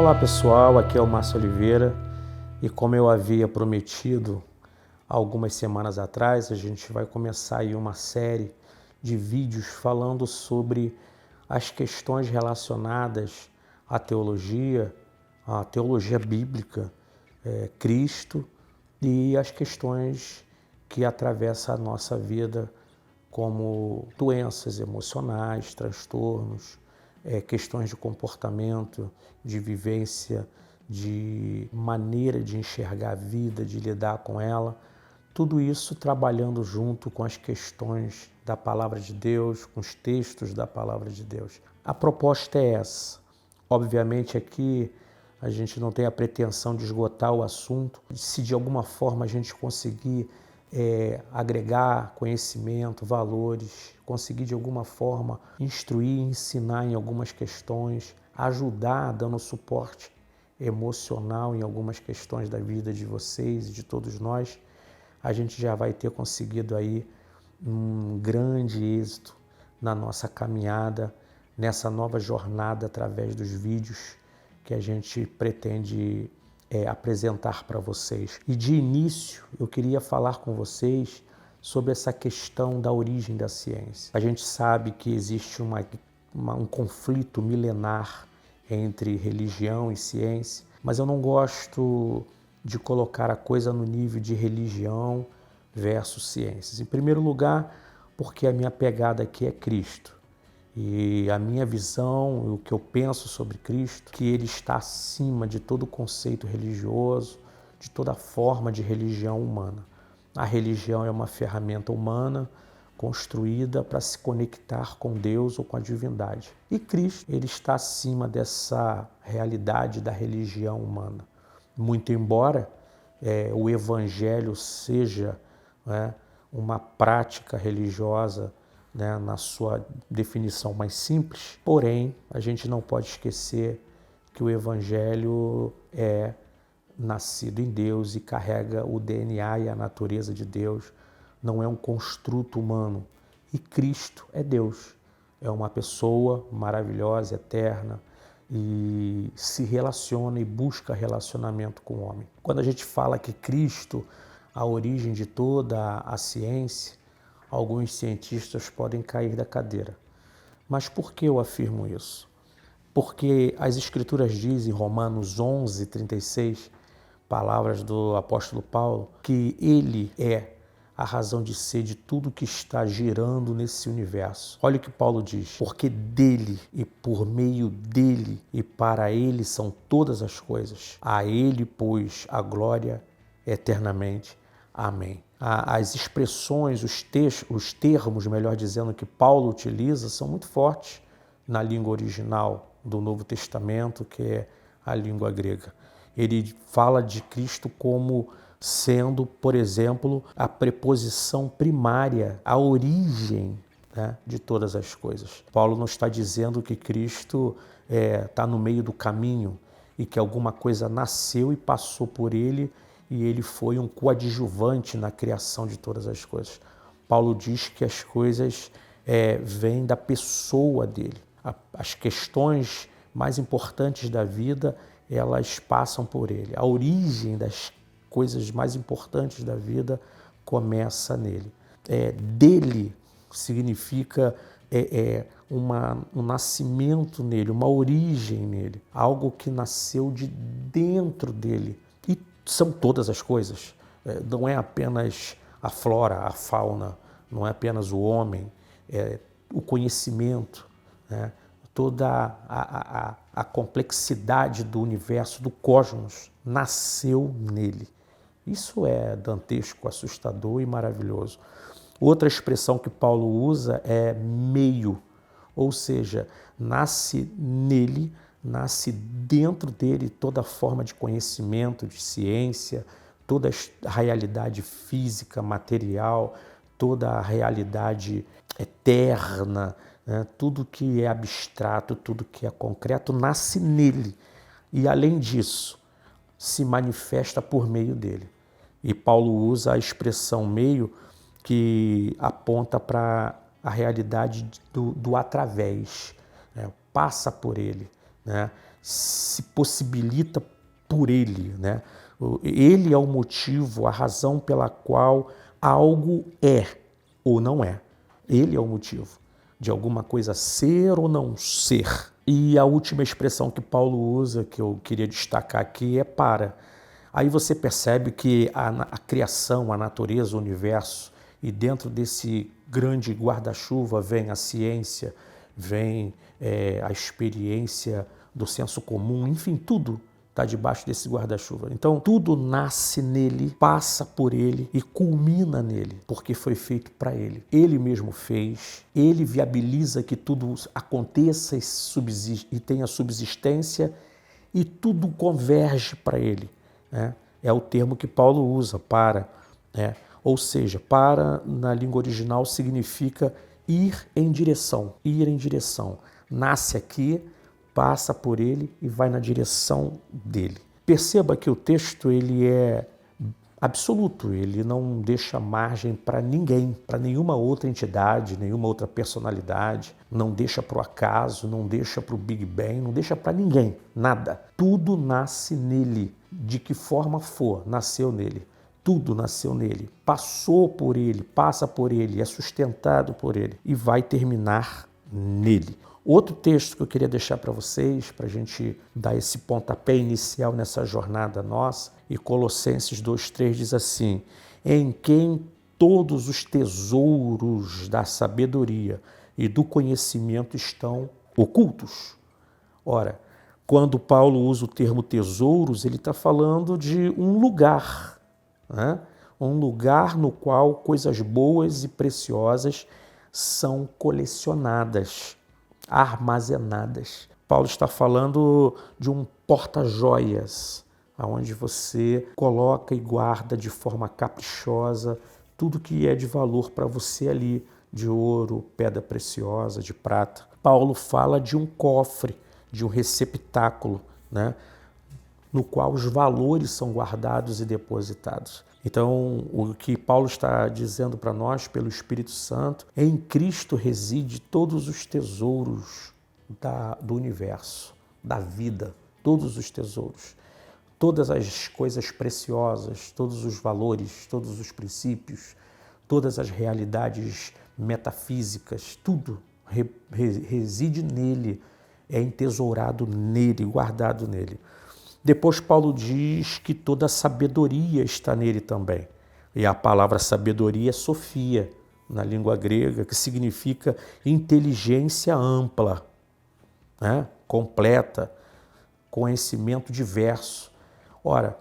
Olá pessoal, aqui é o Márcio Oliveira e como eu havia prometido algumas semanas atrás, a gente vai começar aí uma série de vídeos falando sobre as questões relacionadas à teologia bíblica, Cristo e as questões que atravessam a nossa vida como doenças emocionais, transtornos, questões de comportamento, de vivência, de maneira de enxergar a vida, de lidar com ela. Tudo isso trabalhando junto com as questões da Palavra de Deus, com os textos da Palavra de Deus. A proposta é essa. Obviamente aqui a gente não tem a pretensão de esgotar o assunto. Se de alguma forma a gente conseguir agregar conhecimento, valores, conseguir de alguma forma instruir, ensinar em algumas questões, ajudar dando suporte emocional em algumas questões da vida de vocês e de todos nós, a gente já vai ter conseguido aí um grande êxito na nossa caminhada, nessa nova jornada através dos vídeos que a gente pretende apresentar para vocês. E de início eu queria falar com vocês sobre essa questão da origem da ciência. A gente sabe que existe um conflito milenar entre religião e ciência, mas eu não gosto de colocar a coisa no nível de religião versus ciências. Em primeiro lugar, porque a minha pegada aqui é Cristo. E a minha visão, o que eu penso sobre Cristo, que ele está acima de todo conceito religioso, de toda forma de religião humana. A religião é uma ferramenta humana construída para se conectar com Deus ou com a divindade. E Cristo, ele está acima dessa realidade da religião humana. Muito embora o Evangelho seja uma prática religiosa, na sua definição mais simples, porém, a gente não pode esquecer que o Evangelho é nascido em Deus e carrega o DNA e a natureza de Deus, não é um construto humano. E Cristo é Deus, é uma pessoa maravilhosa, eterna, e se relaciona e busca relacionamento com o homem. Quando a gente fala que Cristo, a origem de toda a ciência, alguns cientistas podem cair da cadeira. Mas por que eu afirmo isso? Porque as Escrituras dizem, em Romanos 11:36, palavras do apóstolo Paulo, que ele é a razão de ser de tudo que está girando nesse universo. Olha o que Paulo diz: porque dele e por meio dele e para ele são todas as coisas. A ele, pois, a glória eternamente. Amém. As expressões, os termos, melhor dizendo, que Paulo utiliza são muito fortes na língua original do Novo Testamento, que é a língua grega. Ele fala de Cristo como sendo, por exemplo, a preposição primária, a origem de todas as coisas. Paulo não está dizendo que Cristo está no meio do caminho e que alguma coisa nasceu e passou por ele e ele foi um coadjuvante na criação de todas as coisas. Paulo diz que as coisas vêm da pessoa dele. As questões mais importantes da vida, elas passam por ele. A origem das coisas mais importantes da vida começa nele. Dele significa um nascimento nele, uma origem nele, algo que nasceu de dentro dele. E são todas as coisas, não é apenas a flora, a fauna, não é apenas o homem, o conhecimento, toda a complexidade do universo, do cosmos, nasceu nele. Isso é dantesco, assustador e maravilhoso. Outra expressão que Paulo usa é meio, ou seja, nasce nele, nasce dentro dele toda forma de conhecimento, de ciência, toda a realidade física, material, toda a realidade eterna, tudo que é abstrato, tudo que é concreto, nasce nele. E, além disso, se manifesta por meio dele. E Paulo usa a expressão meio que aponta para a realidade do através, passa por ele, se possibilita por ele, né? Ele é o motivo, a razão pela qual algo é ou não é. Ele é o motivo de alguma coisa ser ou não ser. E a última expressão que Paulo usa, que eu queria destacar aqui, é para. Aí você percebe que a criação, a natureza, o universo, e dentro desse grande guarda-chuva vem a ciência, vem a experiência do senso comum, enfim, tudo está debaixo desse guarda-chuva. Então, tudo nasce nele, passa por ele e culmina nele, porque foi feito para ele. Ele mesmo fez, ele viabiliza que tudo aconteça e tenha subsistência e tudo converge para ele, né? É o termo que Paulo usa, para, né? Ou seja, para na língua original significa ir em direção, nasce aqui, passa por ele e vai na direção dele. Perceba que o texto ele é absoluto, ele não deixa margem para ninguém, para nenhuma outra entidade, nenhuma outra personalidade, não deixa para o acaso, não deixa para o Big Bang, não deixa para ninguém, nada. Tudo nasce nele, de que forma for, nasceu nele. Tudo nasceu nele, passou por ele, passa por ele, é sustentado por ele e vai terminar nele. Outro texto que eu queria deixar para vocês, para a gente dar esse pontapé inicial nessa jornada nossa, e Colossenses 2,3 diz assim: em quem todos os tesouros da sabedoria e do conhecimento estão ocultos. Ora, quando Paulo usa o termo tesouros, ele está falando de um lugar, né? Um lugar no qual coisas boas e preciosas são colecionadas, armazenadas. Paulo está falando de um porta-joias, onde você coloca e guarda de forma caprichosa tudo que é de valor para você ali, de ouro, pedra preciosa, de prata. Paulo fala de um cofre, de um receptáculo, né, no qual os valores são guardados e depositados. Então, o que Paulo está dizendo para nós, pelo Espírito Santo, em Cristo reside todos os tesouros do universo, da vida, todos os tesouros, todas as coisas preciosas, todos os valores, todos os princípios, todas as realidades metafísicas, tudo reside nele, é entesourado nele, guardado nele. Depois Paulo diz que toda a sabedoria está nele também. E a palavra sabedoria é sofia, na língua grega, que significa inteligência ampla, né? Completa, conhecimento diverso. Ora,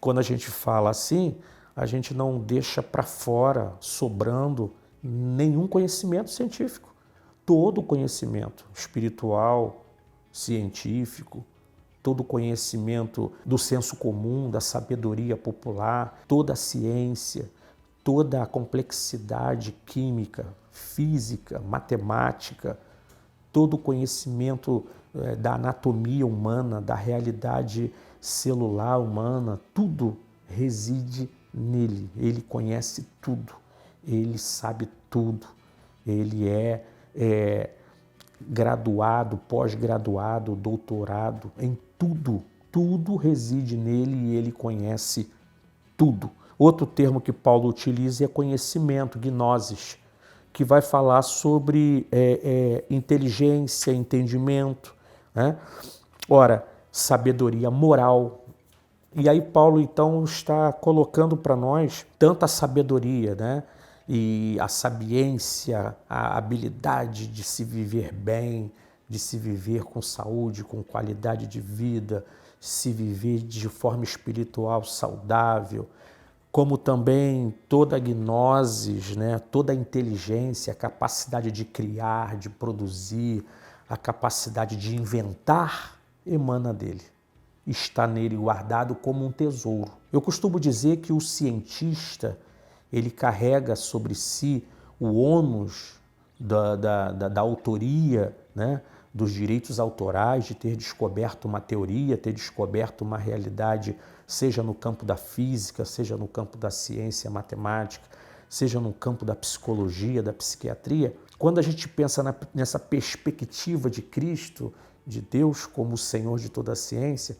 quando a gente fala assim, a gente não deixa para fora, sobrando, nenhum conhecimento científico. Todo conhecimento espiritual, científico, todo o conhecimento do senso comum, da sabedoria popular, toda a ciência, toda a complexidade química, física, matemática, todo o conhecimento da anatomia humana, da realidade celular humana, tudo reside nele. Ele conhece tudo, ele sabe tudo, ele é graduado, pós-graduado, doutorado em tudo. Tudo reside nele e ele conhece tudo. Outro termo que Paulo utiliza é conhecimento, gnosis, que vai falar sobre inteligência, entendimento, né? Ora, sabedoria moral. E aí Paulo então está colocando para nós tanta sabedoria, né? E a sabiência, a habilidade de se viver bem, de se viver com saúde, com qualidade de vida, se viver de forma espiritual saudável, como também toda a gnosis, né? Toda a inteligência, a capacidade de criar, de produzir, a capacidade de inventar, emana dele. Está nele guardado como um tesouro. Eu costumo dizer que o cientista, ele carrega sobre si o ônus da autoria, né, dos direitos autorais, de ter descoberto uma teoria, ter descoberto uma realidade, seja no campo da física, seja no campo da ciência matemática, seja no campo da psicologia, da psiquiatria. Quando a gente pensa nessa perspectiva de Cristo, de Deus como o Senhor de toda a ciência,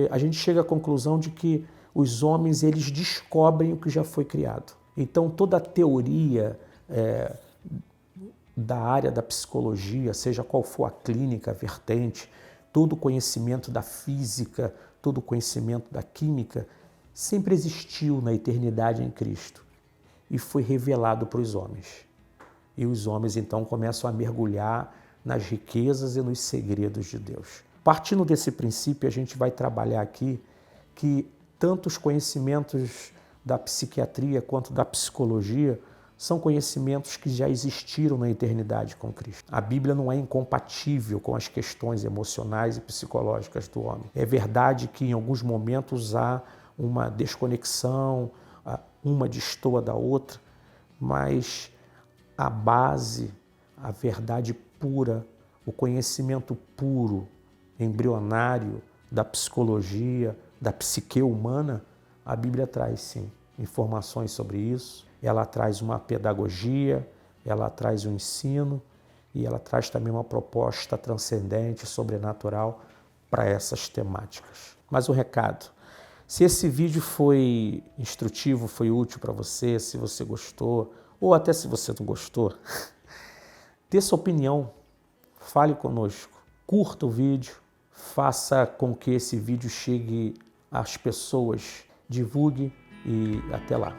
a gente chega à conclusão de que os homens eles descobrem o que já foi criado. Então toda a teoria da área da psicologia, seja qual for a clínica, a vertente, todo o conhecimento da física, todo o conhecimento da química, sempre existiu na eternidade em Cristo e foi revelado para os homens. E os homens então começam a mergulhar nas riquezas e nos segredos de Deus. Partindo desse princípio, a gente vai trabalhar aqui que tanto os conhecimentos da psiquiatria quanto da psicologia são conhecimentos que já existiram na eternidade com Cristo. A Bíblia não é incompatível com as questões emocionais e psicológicas do homem. É verdade que em alguns momentos há uma desconexão, uma destoa da outra, mas a base, a verdade pura, o conhecimento puro, embrionário da psicologia, da psique humana, a Bíblia traz sim informações sobre isso. Ela traz uma pedagogia, ela traz um ensino e ela traz também uma proposta transcendente, sobrenatural para essas temáticas. Mas o recado, se esse vídeo foi instrutivo, foi útil para você, se você gostou, ou até se você não gostou, dê sua opinião, fale conosco, curta o vídeo, faça com que esse vídeo chegue às pessoas, divulgue e até lá.